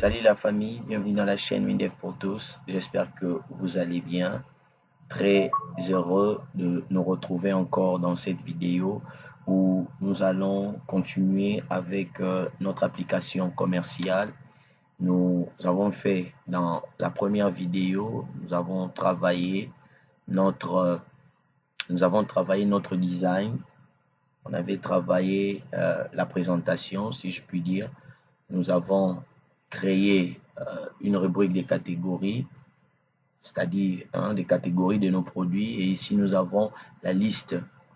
Salut la famille, bienvenue dans la chaîne Windev pour tous. J'espère que vous allez bien. Très heureux de nous retrouver encore dans cette vidéo où nous allons continuer avec notre application commerciale. Nous avons fait dans la première vidéo, notre, nous avons travaillé notre design. On avait travaillé la présentation, si je puis dire. Nous avons créé une rubrique des catégories, c'est-à-dire des catégories de nos produits. Et ici, nous avons la liste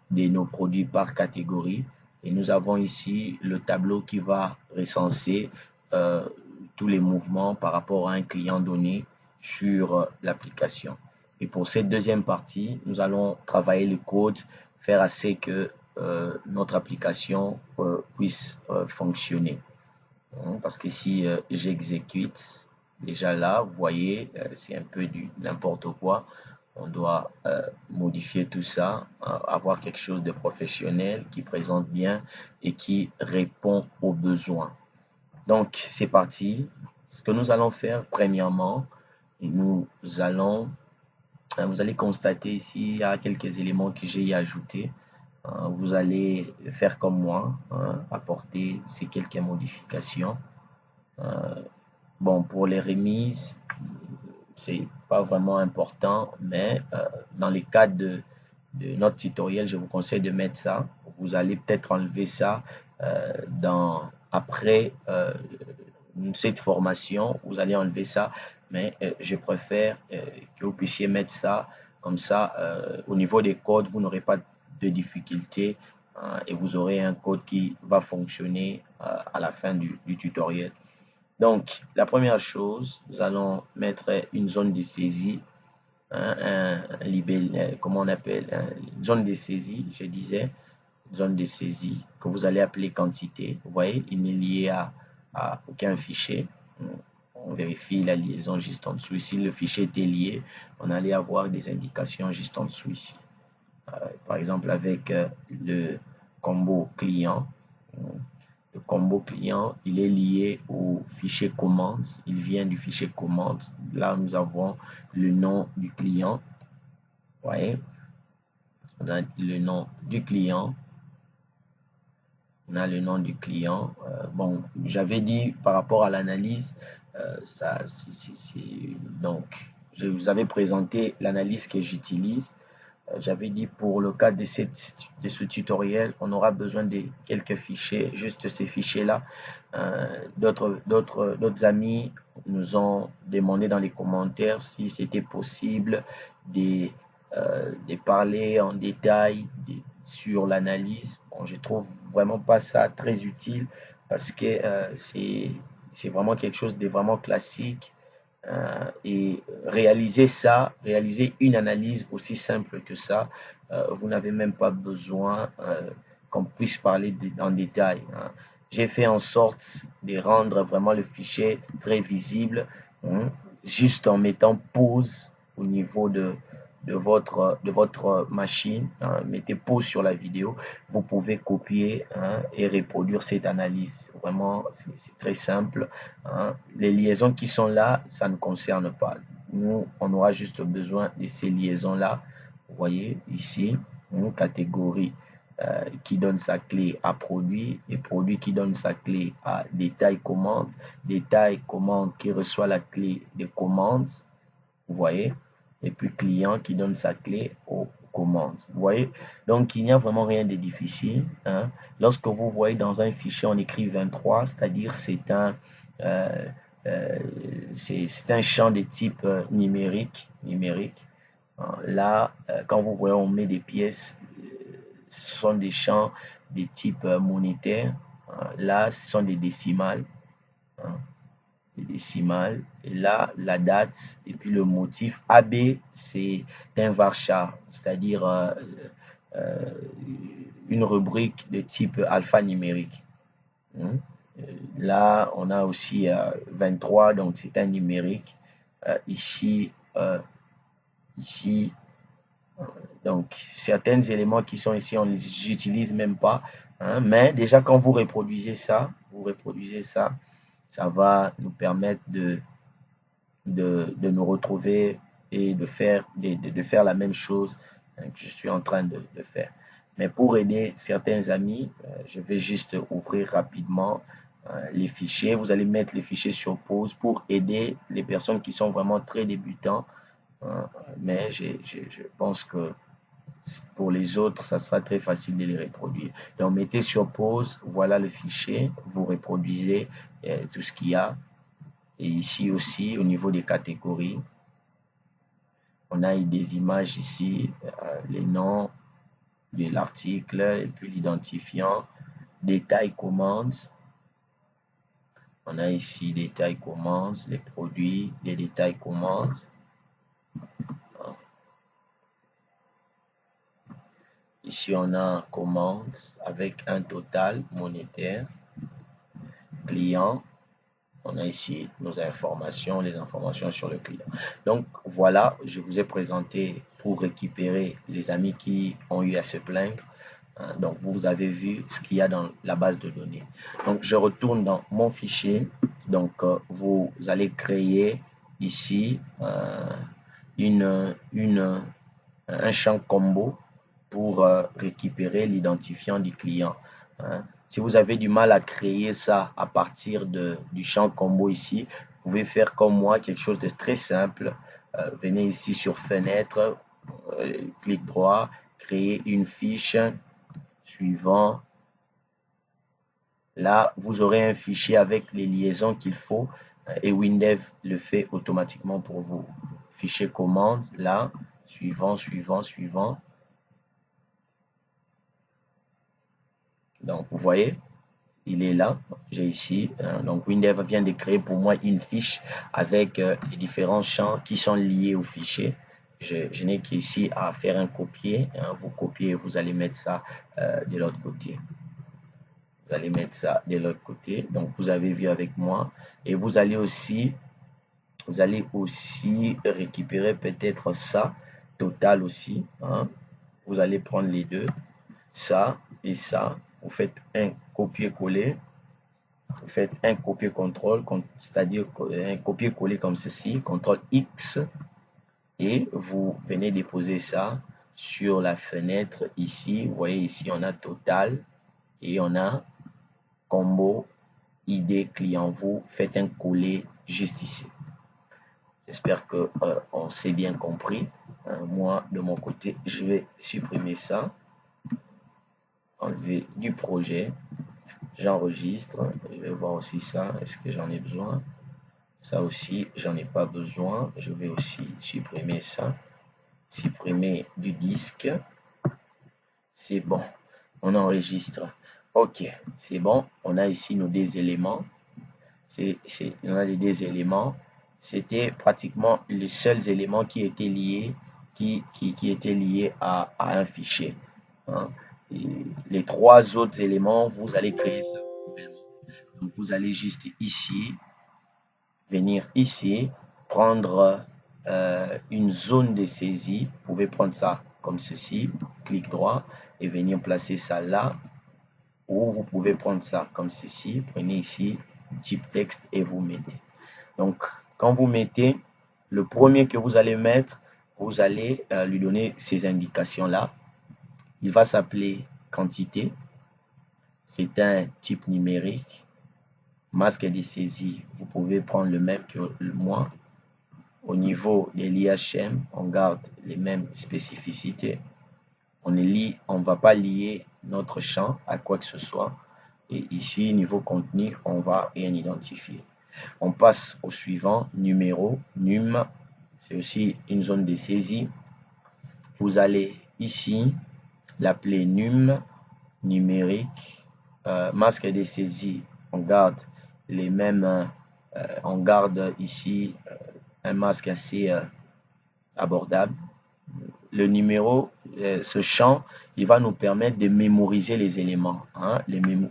de nos produits par catégorie. Et nous avons ici le tableau qui va recenser tous les mouvements par rapport à un client donné sur l'application. Et pour cette deuxième partie, nous allons travailler le code, faire assez que notre application puisse fonctionner. Parce que si j'exécute, déjà là, vous voyez, c'est un peu du n'importe quoi. On doit modifier tout ça, avoir quelque chose de professionnel qui présente bien et qui répond aux besoins. Donc, c'est parti. Ce que nous allons faire, premièrement, vous allez constater ici, il y a quelques éléments que j'ai ajoutés. Vous allez faire comme moi, apporter ces quelques modifications. Bon, pour les remises, c'est pas vraiment important, mais dans le cadre de notre tutoriel, je vous conseille de mettre ça. Vous allez peut-être enlever ça après cette formation, vous allez enlever ça, mais je préfère que vous puissiez mettre ça comme ça. Au niveau des codes, vous n'aurez pas de difficulté et vous aurez un code qui va fonctionner à la fin du tutoriel. Donc, la première chose, nous allons mettre une zone de saisie, comment on appelle, une zone de saisie, je disais, zone de saisie que vous allez appeler quantité. Vous voyez, il n'est lié à aucun fichier. On vérifie la liaison juste en dessous. Si le fichier était lié, on allait avoir des indications juste en dessous ici. Par exemple, avec le combo client, le combo client, il est lié au fichier commande. Il vient du fichier commande. Là, nous avons le nom du client. Vous voyez, on a le nom du client. On a le nom du client. Bon, j'avais dit par rapport à l'analyse, donc, je vous avais présenté l'analyse que j'utilise. J'avais dit pour le cas de ce tutoriel, on aura besoin de quelques fichiers, juste ces fichiers-là. D'autres amis nous ont demandé dans les commentaires si c'était possible de parler en détail sur l'analyse. Bon, je trouve vraiment pas ça très utile parce que c'est vraiment quelque chose de vraiment classique. Et réaliser une analyse aussi simple que ça, vous n'avez même pas besoin qu'on puisse parler en détail. J'ai fait en sorte de rendre vraiment le fichier très visible, juste en mettant pause au niveau de votre machine. Mettez pause sur la vidéo, vous pouvez copier et reproduire cette analyse. Vraiment, c'est très simple. Les liaisons qui sont là, ça ne concerne pas. Nous, on aura juste besoin de ces liaisons-là. Vous voyez ici, une catégorie qui donne sa clé à produit et produit qui donne sa clé à détail commande qui reçoit la clé de commande. Vous voyez, et puis client qui donne sa clé aux commandes. Vous voyez, donc il n'y a vraiment rien de difficile. Lorsque vous voyez dans un fichier on écrit 23, c'est-à-dire c'est un champ de type numérique. Là, quand vous voyez on met des pièces, ce sont des champs de type monétaire. Là, ce sont des décimales. Les décimales, et là la date et puis le motif. AB, c'est un varchar, c'est-à-dire une rubrique de type alphanumérique. Là on a aussi 23, donc c'est un numérique. Ici donc certains éléments qui sont ici on ne les utilise même pas, mais déjà quand vous reproduisez ça, Ça va nous permettre de nous retrouver et de faire la même chose que je suis en train de faire. Mais pour aider certains amis, je vais juste ouvrir rapidement les fichiers. Vous allez mettre les fichiers sur pause pour aider les personnes qui sont vraiment très débutants. Mais je pense que pour les autres, ça sera très facile de les reproduire. Donc, mettez sur pause, voilà le fichier, vous reproduisez tout ce qu'il y a. Et ici aussi, au niveau des catégories, on a des images ici, les noms de l'article et puis l'identifiant, détail commandes. On a ici détail commandes, les produits, les détails commandes. Ici, on a commande avec un total monétaire, client. On a ici nos informations, les informations sur le client. Donc voilà, je vous ai présenté pour récupérer les amis qui ont eu à se plaindre. Donc vous avez vu ce qu'il y a dans la base de données. Donc je retourne dans mon fichier. Donc vous allez créer ici un champ combo pour récupérer l'identifiant du client. Si vous avez du mal à créer ça à partir du champ combo ici, vous pouvez faire comme moi, quelque chose de très simple. Venez ici sur fenêtre, clic droit, créer une fiche, suivant. Là, vous aurez un fichier avec les liaisons qu'il faut et Windev le fait automatiquement pour vous. Fichier commande, là, suivant, suivant, suivant. Donc, vous voyez, il est là. J'ai ici. Donc, Windev vient de créer pour moi une fiche avec les différents champs qui sont liés au fichier. Je n'ai qu'ici à faire un copier. Vous copiez, vous allez mettre ça de l'autre côté. Vous allez mettre ça de l'autre côté. Donc, vous avez vu avec moi. Et vous allez aussi récupérer peut-être ça, total aussi. Vous allez prendre les deux, ça et ça. Vous faites un copier-coller. Vous faites un copier-contrôle, c'est-à-dire un copier-coller comme ceci, CTRL X. Et vous venez déposer ça sur la fenêtre ici. Vous voyez ici, on a total et on a combo ID client. Vous faites un coller juste ici. J'espère que on s'est bien compris. Moi, de mon côté, je vais supprimer ça. Enlever du projet. J'enregistre. Je vais voir aussi ça. Est-ce que j'en ai besoin? Ça aussi, j'en ai pas besoin. Je vais aussi supprimer ça. Supprimer du disque. C'est bon. On enregistre. Ok, c'est bon. On a ici nos deux éléments. On a les deux éléments. C'était pratiquement les seuls éléments qui étaient liés, qui étaient liés à un fichier. Et les trois autres éléments, vous allez créer ça. Donc, vous allez juste ici, venir ici, prendre une zone de saisie. Vous pouvez prendre ça comme ceci, clic droit, et venir placer ça là. Ou vous pouvez prendre ça comme ceci, prenez ici, type texte et vous mettez. Donc, quand vous mettez, le premier que vous allez mettre, vous allez lui donner ces indications-là. Il va s'appeler quantité. C'est un type numérique. Masque de saisie, vous pouvez prendre le même que moi. Au niveau de l'IHM, on garde les mêmes spécificités. On ne va pas lier notre champ à quoi que ce soit. Et ici, niveau contenu, on va rien identifier. On passe au suivant, numéro, num. C'est aussi une zone de saisie. Vous allez ici l'appeler num, numérique, masque de saisie. On garde les mêmes, on garde ici un masque assez abordable. Le numéro, ce champ, il va nous permettre de mémoriser les éléments,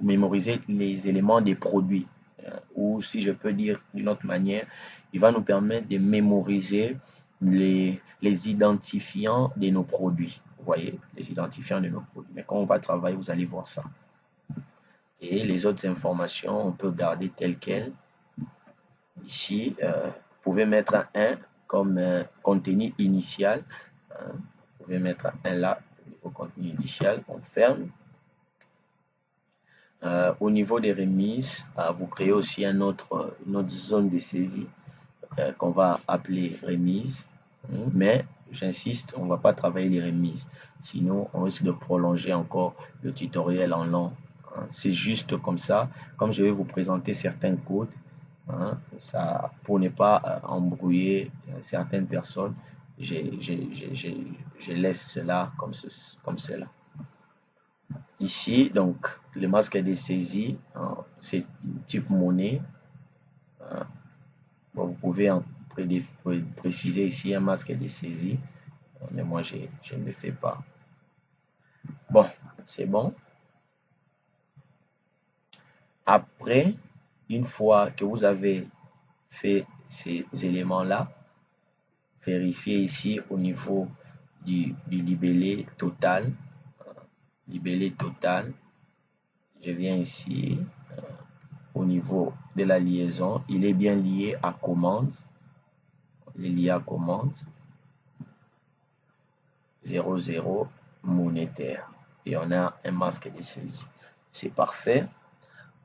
mémoriser les éléments des produits. Ou si je peux dire d'une autre manière, il va nous permettre de mémoriser les identifiants de nos produits. Vous voyez, les identifiants de nos produits. Mais quand on va travailler, vous allez voir ça. Et les autres informations, on peut garder telles quelles. Ici, vous pouvez mettre un 1 comme contenu initial. Vous pouvez mettre un 1 là, au contenu initial. On ferme. Au niveau des remises, vous créez aussi une autre zone de saisie qu'on va appeler remise. Mais j'insiste, on ne va pas travailler les remises. Sinon, on risque de prolonger encore le tutoriel en long. C'est juste comme ça. Comme je vais vous présenter certains codes, ça, pour ne pas embrouiller certaines personnes, je laisse cela comme cela. Ici, donc, le masque de saisie, c'est type monnaie. Bon, vous pouvez préciser ici un masque de saisie, mais moi, je ne le fais pas. Bon, c'est bon. Après, une fois que vous avez fait ces éléments-là, vérifiez ici au niveau du libellé total. Libellé total. Je viens ici au niveau de la liaison. Il est bien lié à commande. Il est lié à commande. 00 monétaire. Et on a un masque de saisie. C'est parfait.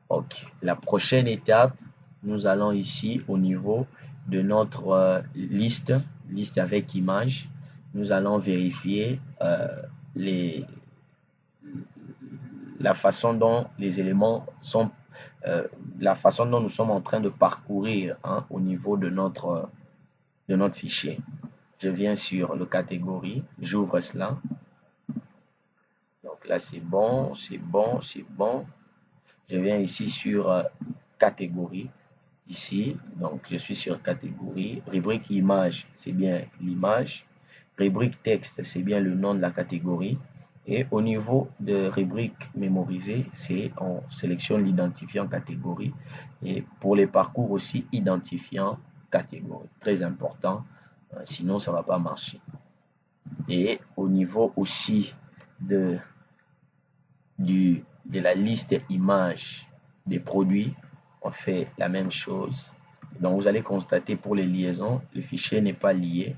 Ok. La prochaine étape, nous allons ici au niveau de notre liste avec image. Nous allons vérifier la façon dont les éléments sont, la façon dont nous sommes en train de parcourir au niveau de notre fichier. Je viens sur le catégorie, j'ouvre cela. Donc là, c'est bon, c'est bon, c'est bon. Je viens ici sur catégorie. Ici, donc je suis sur catégorie. Rubrique image, c'est bien l'image. Rubrique texte, c'est bien le nom de la catégorie. Et au niveau de rubrique mémorisée, c'est on sélectionne l'identifiant catégorie. Et pour les parcours aussi, identifiant catégorie. Très important, sinon ça ne va pas marcher. Et au niveau aussi de la liste images des produits, on fait la même chose. Donc vous allez constater pour les liaisons, le fichier n'est pas lié.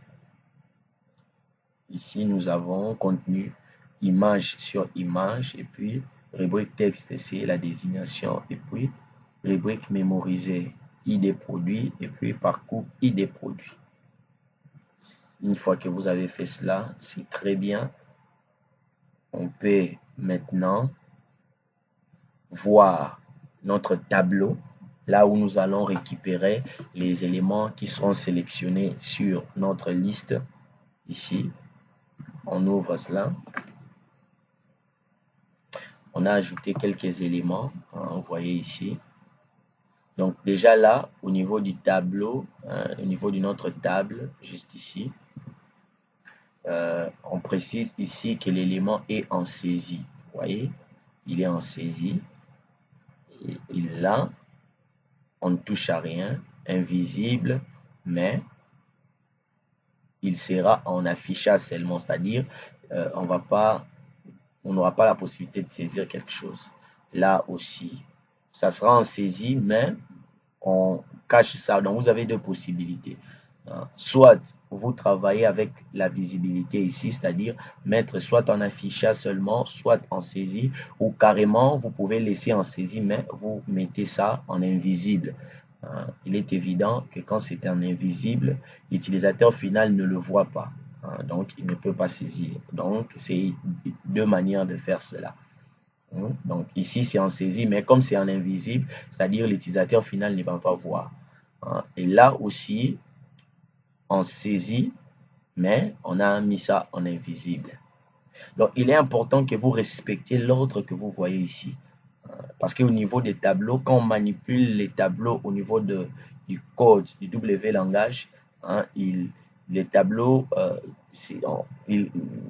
Ici, nous avons contenu image sur image et puis rubrique texte, c'est la désignation et puis rubrique mémorisée, ID produit et puis parcours ID produit. Une fois que vous avez fait cela, c'est très bien. On peut maintenant voir notre tableau, là où nous allons récupérer les éléments qui seront sélectionnés sur notre liste. Ici, on ouvre cela. On a ajouté quelques éléments, vous voyez ici. Donc déjà là, au niveau du tableau, au niveau de notre table, juste ici, on précise ici que l'élément est en saisie. Vous voyez, il est en saisie. Et là, on ne touche à rien, invisible, mais il sera en affichage seulement, c'est-à-dire on n'aura pas la possibilité de saisir quelque chose. Là aussi, ça sera en saisie, mais on cache ça. Donc vous avez deux possibilités. Soit vous travaillez avec la visibilité ici, c'est-à-dire mettre soit en affichage seulement, soit en saisie, ou carrément vous pouvez laisser en saisie, mais vous mettez ça en invisible. Il est évident que quand c'est en invisible, l'utilisateur final ne le voit pas. Donc il ne peut pas saisir. Donc c'est deux manières de faire cela. Donc ici c'est en saisie, mais comme c'est en invisible, c'est-à-dire l'utilisateur final ne va pas voir. Et là aussi, en saisie, mais on a mis ça en invisible. Donc il est important que vous respectiez l'ordre que vous voyez ici. Parce qu'au niveau des tableaux, quand on manipule les tableaux au niveau du code, du W langage, les tableaux,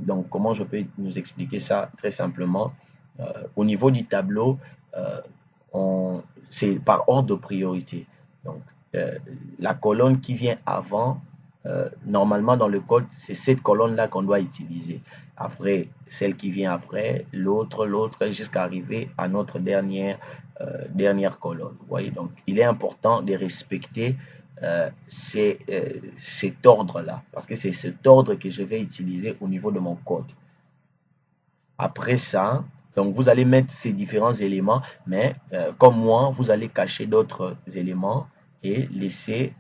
donc comment je peux nous expliquer ça très simplement? Au niveau du tableau, c'est par ordre de priorité. Donc, la colonne qui vient avant, normalement dans le code, c'est cette colonne-là qu'on doit utiliser. Après, celle qui vient après, l'autre, jusqu'à arriver à notre dernière colonne. Vous voyez, donc il est important de respecter c'est cet ordre-là, parce que c'est cet ordre que je vais utiliser au niveau de mon code. Après ça, donc vous allez mettre ces différents éléments, mais comme moi, vous allez cacher d'autres éléments et laisser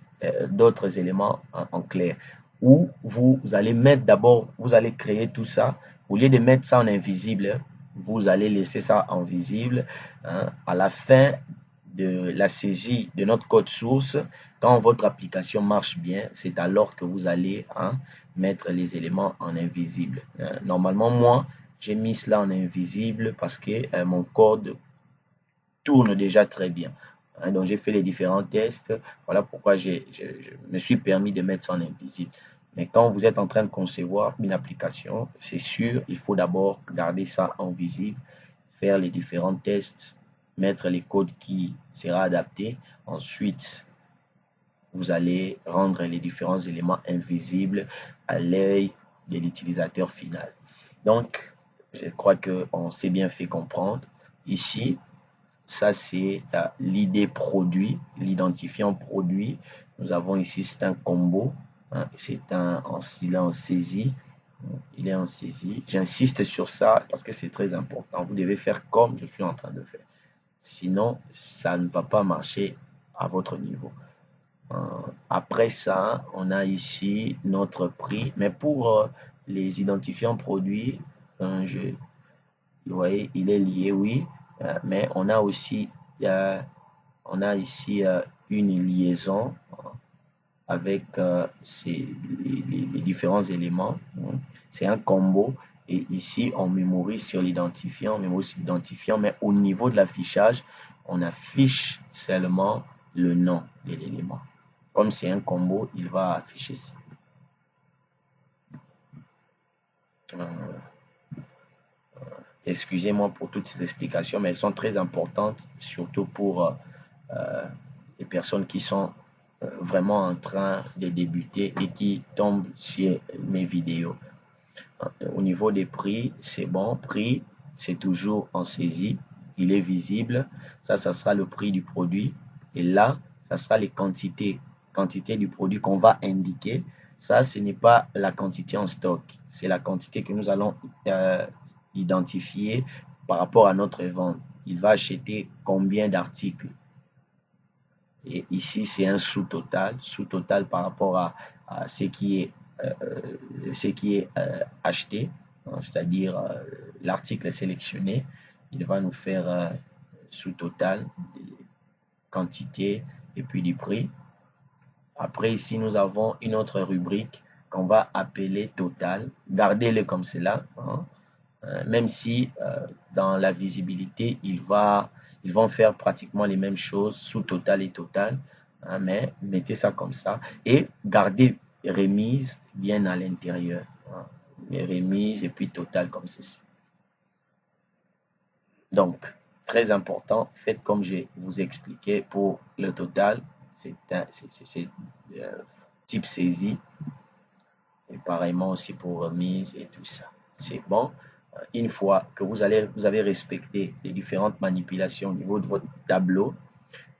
d'autres éléments en clair. Ou vous allez mettre d'abord, vous allez créer tout ça. Au lieu de mettre ça en invisible, vous allez laisser ça en visible. Hein. À la fin de la saisie de notre code source, quand votre application marche bien, c'est alors que vous allez mettre les éléments en invisible. Normalement, moi, j'ai mis cela en invisible parce que mon code tourne déjà très bien. Donc, j'ai fait les différents tests. Voilà pourquoi je me suis permis de mettre ça en invisible. Mais quand vous êtes en train de concevoir une application, c'est sûr, il faut d'abord garder ça en visible, faire les différents tests, mettre les codes qui sera adapté. Ensuite, vous allez rendre les différents éléments invisibles à l'œil de l'utilisateur final. Donc, je crois qu'on s'est bien fait comprendre. Ici, ça c'est l'idée produit, l'identifiant produit. Nous avons ici, c'est un combo. Hein, il est en saisie. Il est en saisie. J'insiste sur ça parce que c'est très important. Vous devez faire comme je suis en train de faire. Sinon, ça ne va pas marcher à votre niveau. Après ça, on a ici notre prix. Mais pour les identifiants produits, vous voyez, il est lié, oui. Mais on a aussi une liaison avec les différents éléments. C'est un combo. Et ici, on mémorise sur l'identifiant, mais au niveau de l'affichage, on affiche seulement le nom de l'élément. Comme c'est un combo, il va afficher ça. Excusez-moi pour toutes ces explications, mais elles sont très importantes, surtout pour les personnes qui sont vraiment en train de débuter et qui tombent sur mes vidéos. Au niveau des prix, c'est bon. Prix, c'est toujours en saisie. Il est visible. Ça sera le prix du produit. Et là, ça sera les quantités du produit qu'on va indiquer. Ça, ce n'est pas la quantité en stock. C'est la quantité que nous allons identifier par rapport à notre vente. Il va acheter combien d'articles. Et ici, c'est un sous-total par rapport à ce qui est acheté, hein, c'est-à-dire l'article sélectionné. Il va nous faire sous-total, quantité et puis du prix. Après, ici, nous avons une autre rubrique qu'on va appeler total. Gardez-le comme cela, hein. Même si dans la visibilité, ils vont faire pratiquement les mêmes choses sous total et total, hein, mais mettez ça comme ça et gardez remise bien à l'intérieur, hein, les remises et puis total comme ceci. Donc, très important, faites comme je vous expliquais pour le total, c'est type saisie et pareillement aussi pour remise et tout ça. C'est bon. Une fois que vous avez respecté les différentes manipulations au niveau de votre tableau,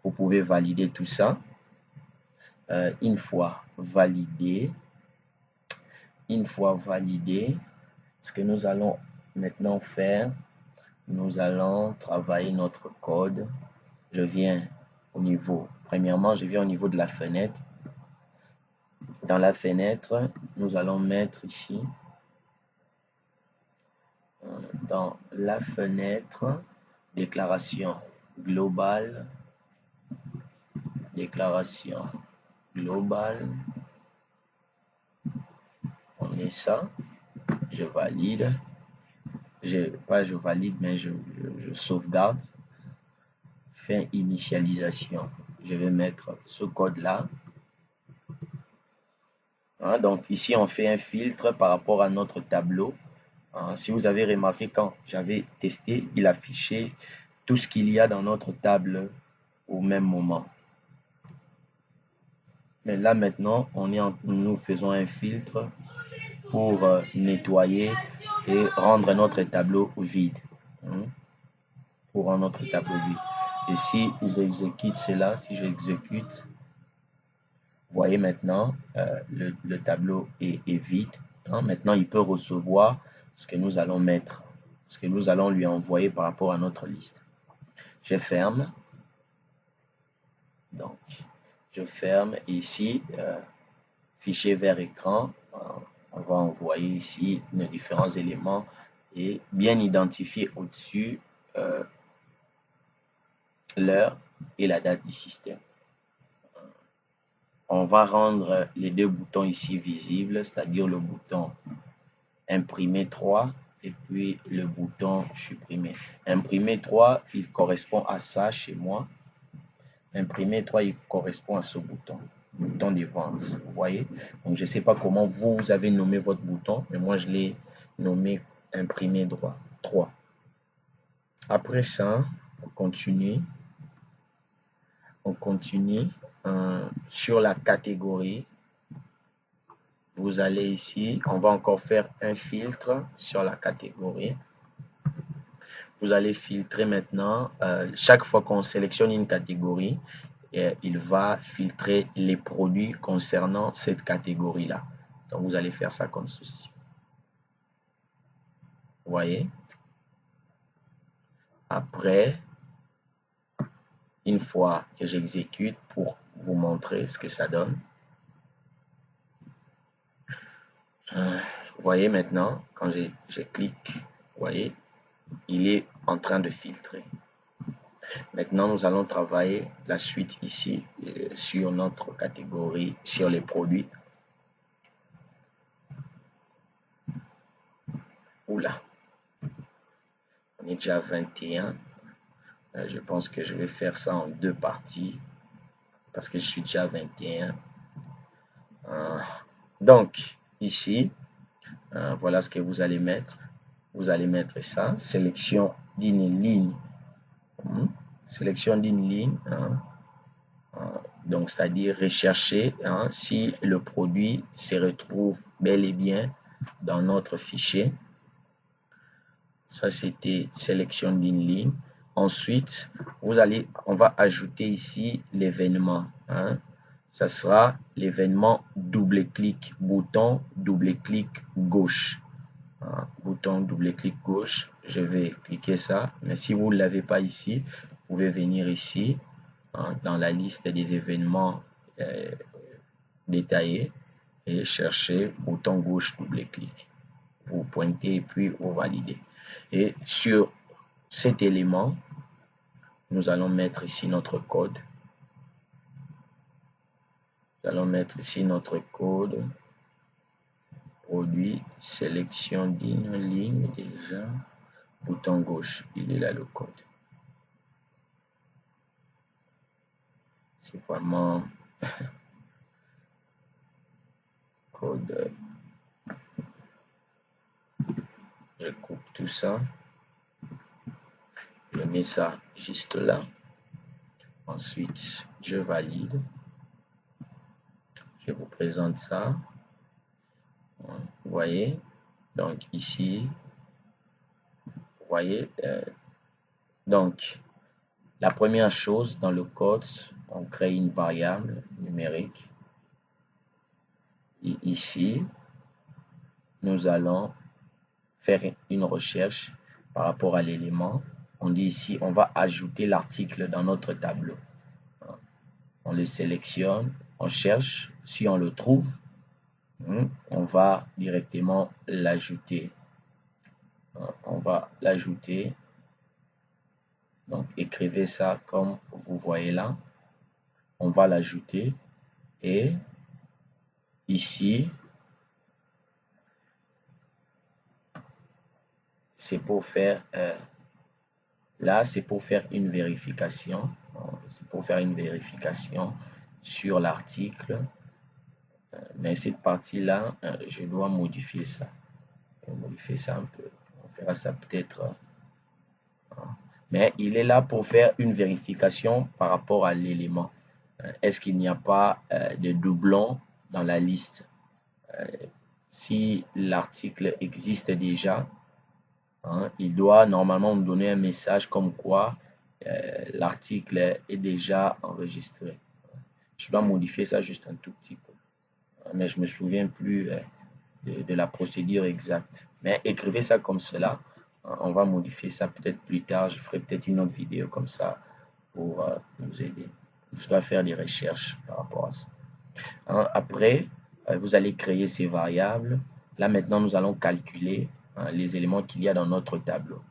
vous pouvez valider tout ça. Une fois validé, ce que nous allons maintenant faire, nous allons travailler notre code. Premièrement, je viens au niveau de la fenêtre. Dans la fenêtre, nous allons mettre ici, dans la fenêtre, déclaration globale, on met ça, je valide, je valide, mais je sauvegarde, fin initialisation, je vais mettre ce code là. Hein, donc ici on fait un filtre par rapport à notre tableau. Hein, si vous avez remarqué, quand j'avais testé, il affichait tout ce qu'il y a dans notre table au même moment. Mais là maintenant, nous faisons un filtre pour nettoyer et rendre notre tableau vide. Hein, pour rendre notre tableau vide. Et si j'exécute cela, voyez maintenant, le tableau est vide. Hein. Maintenant, il peut recevoir ce que nous allons mettre, ce que nous allons lui envoyer par rapport à notre liste. Je ferme. Donc, je ferme ici, fichier vert écran. On va envoyer ici nos différents éléments et bien identifier au-dessus l'heure et la date du système. On va rendre les deux boutons ici visibles, c'est-à-dire le bouton imprimer 3 et puis le bouton supprimer. Imprimer 3, il correspond à ça chez moi. Imprimer 3, il correspond à ce bouton de vente. Vous voyez? Donc, je ne sais pas comment vous avez nommé votre bouton, mais moi, je l'ai nommé imprimer 3. Après ça, on continue. On continue sur la catégorie. Vous allez ici, on va encore faire un filtre sur la catégorie. Vous allez filtrer maintenant. Chaque fois qu'on sélectionne une catégorie, il va filtrer les produits concernant cette catégorie-là. Donc, vous allez faire ça comme ceci. Vous voyez? Après, une fois que j'exécute pour vous montrer ce que ça donne, vous voyez maintenant, quand je clique, vous voyez, il est en train de filtrer. Maintenant, nous allons travailler la suite ici sur notre catégorie, sur les produits. Oula, on est déjà 21. Je pense que je vais faire ça en 2 parties parce que je suis déjà 21. Donc, ici, voilà ce que vous allez mettre. Vous allez mettre ça, sélection d'une ligne. Sélection d'une ligne. Donc, c'est-à-dire rechercher si le produit se retrouve bel et bien dans notre fichier. Ça, c'était sélection d'une ligne. Ensuite, on va ajouter ici l'événement. Ça sera l'événement double-clic, bouton double-clic gauche. Bouton double-clic gauche, je vais cliquer ça. Mais si vous ne l'avez pas ici, vous pouvez venir ici dans la liste des événements détaillés et chercher bouton gauche double-clic. Vous pointez et puis vous validez. Et sur cet élément, nous allons mettre ici notre code. Nous allons mettre ici notre code. Produit, sélection d'une ligne déjà. Bouton gauche, il est là le code. C'est vraiment code. Je coupe tout ça. Je mets ça juste là. Ensuite, je valide. Je vous présente ça. Vous voyez, donc ici, vous voyez, donc la première chose dans le code, on crée une variable numérique. Et ici, nous allons faire une recherche par rapport à l'élément. On dit ici, on va ajouter l'article dans notre tableau. On le sélectionne, on cherche, si on le trouve, on va directement l'ajouter. On va l'ajouter. Donc, écrivez ça comme vous voyez là. On va l'ajouter. Et ici, c'est pour faire... là, c'est pour faire une vérification. C'est pour faire une vérification sur l'article. Mais cette partie-là, je dois modifier ça. Je vais modifier ça un peu. On fera ça peut-être... mais il est là pour faire une vérification par rapport à l'élément. Est-ce qu'il n'y a pas de doublon dans la liste? Si l'article existe déjà, il doit normalement nous donner un message comme quoi l'article est déjà enregistré. Je dois modifier ça juste un tout petit peu. Mais je me souviens plus de la procédure exacte. Mais écrivez ça comme cela. On va modifier ça peut-être plus tard. Je ferai peut-être une autre vidéo comme ça pour nous aider. Je dois faire des recherches par rapport à ça. Après, vous allez créer ces variables. Là, maintenant, nous allons calculer les éléments qu'il y a dans notre tableau.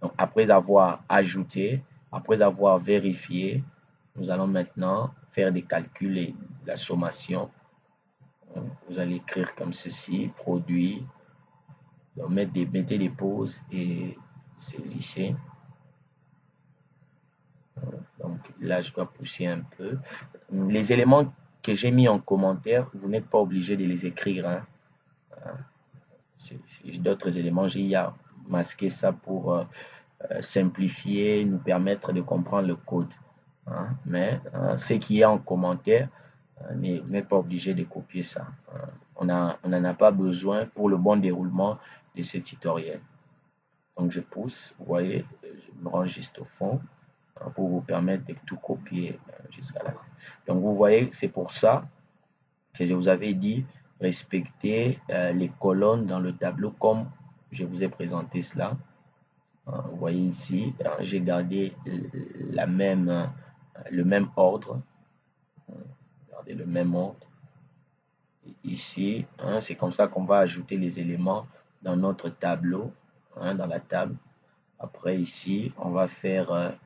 Donc, après avoir ajouté, après avoir vérifié, nous allons maintenant faire des calculs et la sommation. Vous allez écrire comme ceci, produit. Donc, mettez des pauses et saisissez. Donc là, je dois pousser un peu. Les éléments que j'ai mis en commentaire, vous n'êtes pas obligé de les écrire. Hein. D'autres éléments, j'ai masqué ça pour simplifier, nous permettre de comprendre le code. Hein. Mais ce qui est en commentaire, vous n'êtes pas obligé de copier ça. On n'en a pas besoin pour le bon déroulement de ce tutoriel. Donc je pousse, vous voyez, je me rends juste au fond pour vous permettre de tout copier jusqu'à la fin. Donc vous voyez, c'est pour ça que je vous avais dit respecter les colonnes dans le tableau comme je vous ai présenté cela. Vous voyez ici, j'ai gardé le même ordre. Regardez le même ordre. Ici, c'est comme ça qu'on va ajouter les éléments dans notre tableau, dans la table. Après ici, on va faire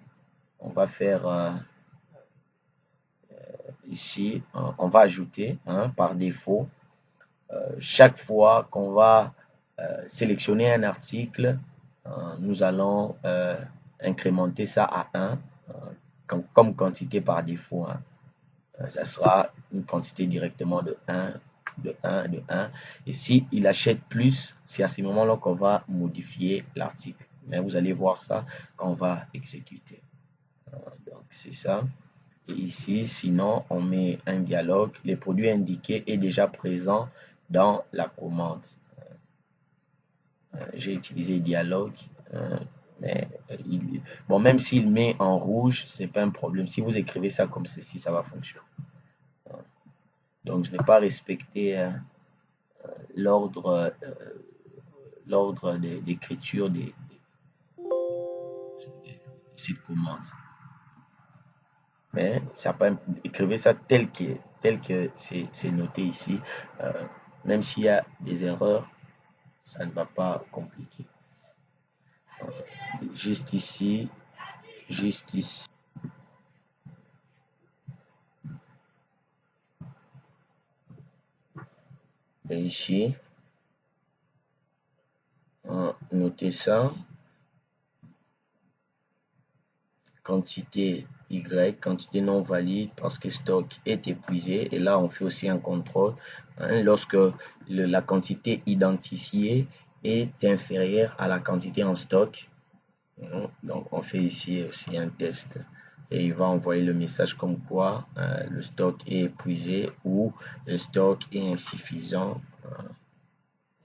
ici, on va ajouter par défaut. Chaque fois qu'on va sélectionner un article, nous allons incrémenter ça à 1 comme quantité par défaut. Ça sera une quantité directement de 1, de 1, de 1. Et s'il achète plus, c'est à ce moment-là qu'on va modifier l'article. Mais vous allez voir ça quand on va exécuter. Donc c'est ça. Et ici, sinon, on met un dialogue. Les produits indiqués est déjà présent dans la commande. J'ai utilisé dialogue, mais bon, même s'il met en rouge, c'est pas un problème. Si vous écrivez ça comme ceci, ça va fonctionner. Donc, je n'ai pas respecté l'ordre d'écriture de cette commande. Mais ça pas écrivez ça tel que c'est noté ici. Même s'il y a des erreurs, ça ne va pas compliquer. Juste ici. Et ici. Notez ça. Quantité Y, quantité non valide parce que stock est épuisé. Et là, on fait aussi un contrôle. Lorsque la quantité identifiée est inférieure à la quantité en stock. Donc, on fait ici aussi un test. Et il va envoyer le message comme quoi le stock est épuisé ou le stock est insuffisant.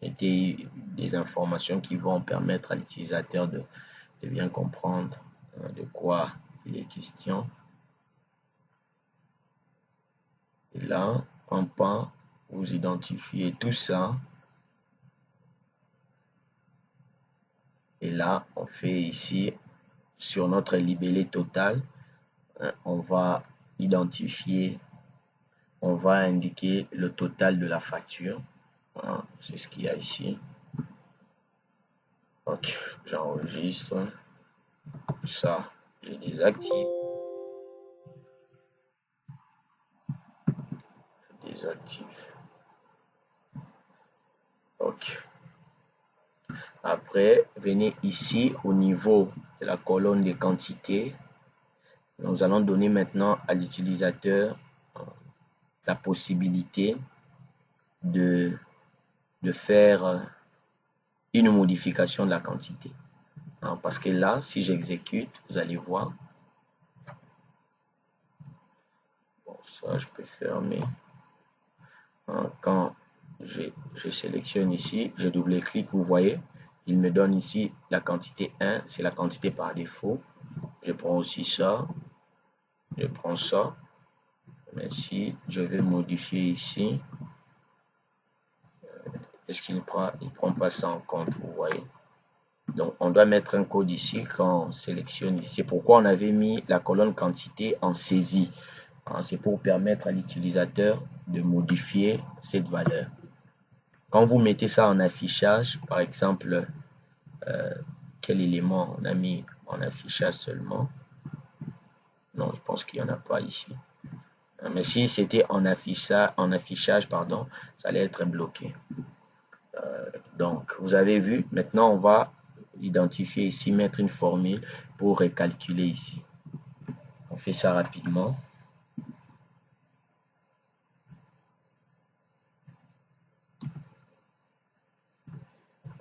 Et des informations qui vont permettre à l'utilisateur de bien comprendre de quoi il est question. Et là, en pan, vous identifiez tout ça. Et là, on fait ici, sur notre libellé total, on va identifier, on va indiquer le total de la facture. C'est ce qu'il y a ici. Ok, j'enregistre. Ça, je désactive. Ok. Après, venez ici au niveau de la colonne des quantités. Nous allons donner maintenant à l'utilisateur la possibilité de faire une modification de la quantité. Parce que là, si j'exécute, vous allez voir. Bon, ça, je peux fermer. Quand je sélectionne ici, je double-clique, vous voyez, il me donne ici la quantité 1, c'est la quantité par défaut. Je prends aussi ça, je prends ça, Mais si je vais modifier ici, est-ce qu'il prend pas ça en compte, vous voyez? Donc, on doit mettre un code ici quand on sélectionne ici. C'est pourquoi on avait mis la colonne quantité en saisie. C'est pour permettre à l'utilisateur de modifier cette valeur. Quand vous mettez ça en affichage, par exemple, quel élément on a mis en affichage seulement? Non, je pense qu'il n'y en a pas ici. Mais si c'était en affichage, pardon, ça allait être bloqué. Donc, vous avez vu, maintenant on va identifier ici, mettre une formule pour recalculer ici. On fait ça rapidement.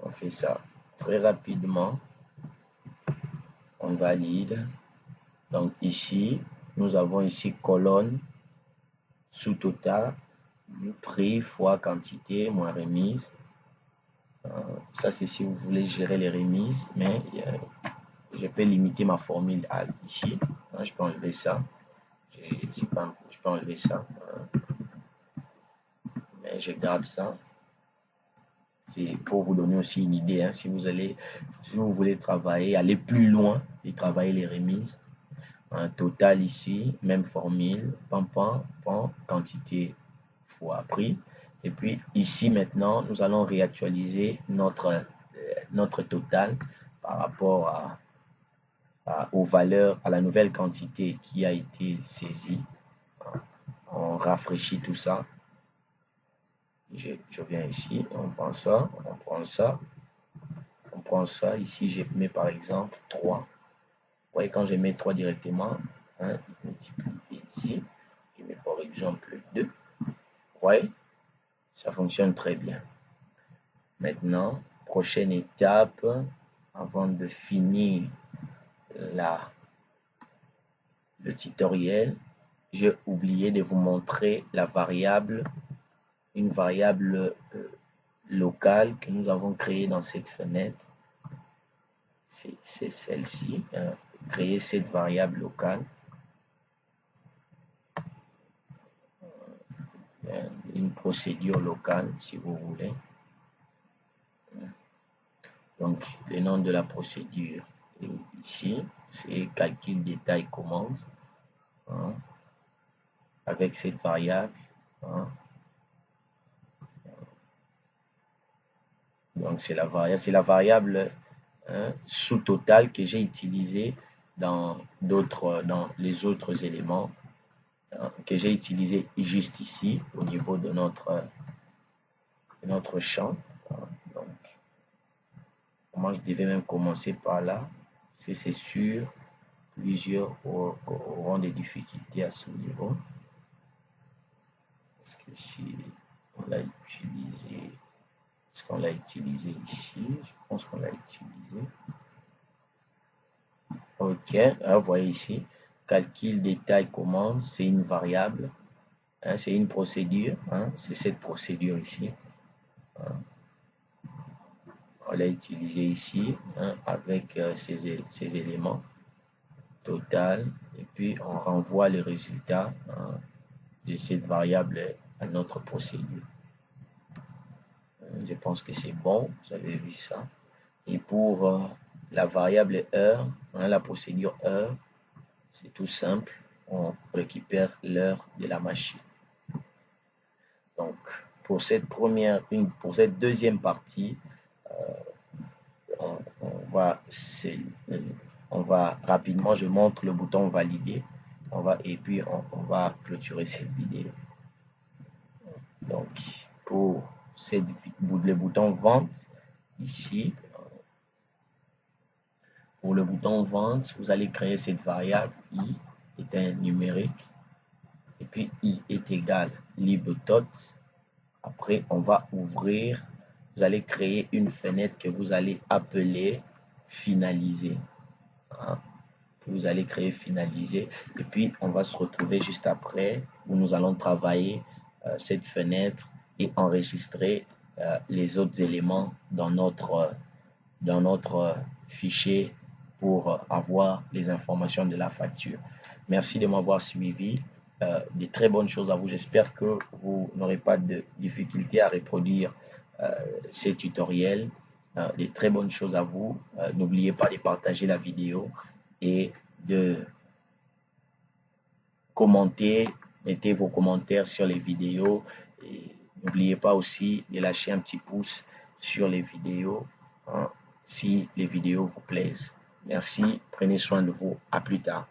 On fait ça très rapidement. On valide. Donc ici, nous avons ici colonne sous total, prix fois quantité moins remise. Ça c'est si vous voulez gérer les remises, mais je peux limiter ma formule à ici. Je peux enlever ça. Je peux enlever ça. Mais je garde ça. C'est pour vous donner aussi une idée. Si vous voulez travailler, aller plus loin et travailler les remises. Un total ici, même formule, quantité fois prix. Et puis ici maintenant, nous allons réactualiser notre total par rapport aux valeurs, à la nouvelle quantité qui a été saisie. On rafraîchit tout ça. Je viens ici, on prend ça, on prend ça, on prend ça. Ici, je mets par exemple 3. Vous voyez, quand je mets 3 directement, il multiplie ici. Je mets par exemple 2. Vous voyez, ça fonctionne très bien. Maintenant, prochaine étape, avant de finir le tutoriel, j'ai oublié de vous montrer une variable locale que nous avons créée dans cette fenêtre. C'est celle-ci, créer cette variable locale. Une procédure locale, si vous voulez. Donc, le nom de la procédure est ici, c'est calcul détail commande. Avec cette variable. Donc, c'est la variable sous total que j'ai utilisée dans les autres éléments que j'ai utilisé juste ici au niveau de notre champ. Donc, moi, je devais même commencer par là. C'est sûr, plusieurs auront des difficultés à ce niveau. Parce que si on l'a utilisé, est-ce qu'on l'a utilisé ici? Je pense qu'on l'a utilisé. Ok, vous voyez ici, calcul détail commande, c'est une variable, c'est une procédure, c'est cette procédure ici. On l'a utilisé ici avec ces éléments total, et puis on renvoie le résultat de cette variable à notre procédure. Je pense que c'est bon, vous avez vu ça. Et pour la variable heure, la procédure heure, c'est tout simple, on récupère l'heure de la machine. Donc, pour cette deuxième partie, on va rapidement, je montre le bouton valider, et puis on va clôturer cette vidéo. Donc, pour le bouton vente, ici, pour le bouton vente, vous allez créer cette variable i est un numérique, et puis i est égal libtot. Après, on va ouvrir, vous allez créer une fenêtre que vous allez appeler finaliser. Vous allez créer finaliser, et puis on va se retrouver juste après où nous allons travailler cette fenêtre et enregistrer les autres éléments dans notre fichier pour avoir les informations de la facture. Merci de m'avoir suivi. de très bonnes choses à vous. J'espère que vous n'aurez pas de difficulté à reproduire ces tutoriels. De très bonnes choses à vous. N'oubliez pas de partager la vidéo et de commenter. Mettez vos commentaires sur les vidéos. Et n'oubliez pas aussi de lâcher un petit pouce sur les vidéos hein, si les vidéos vous plaisent. Merci, prenez soin de vous. À plus tard.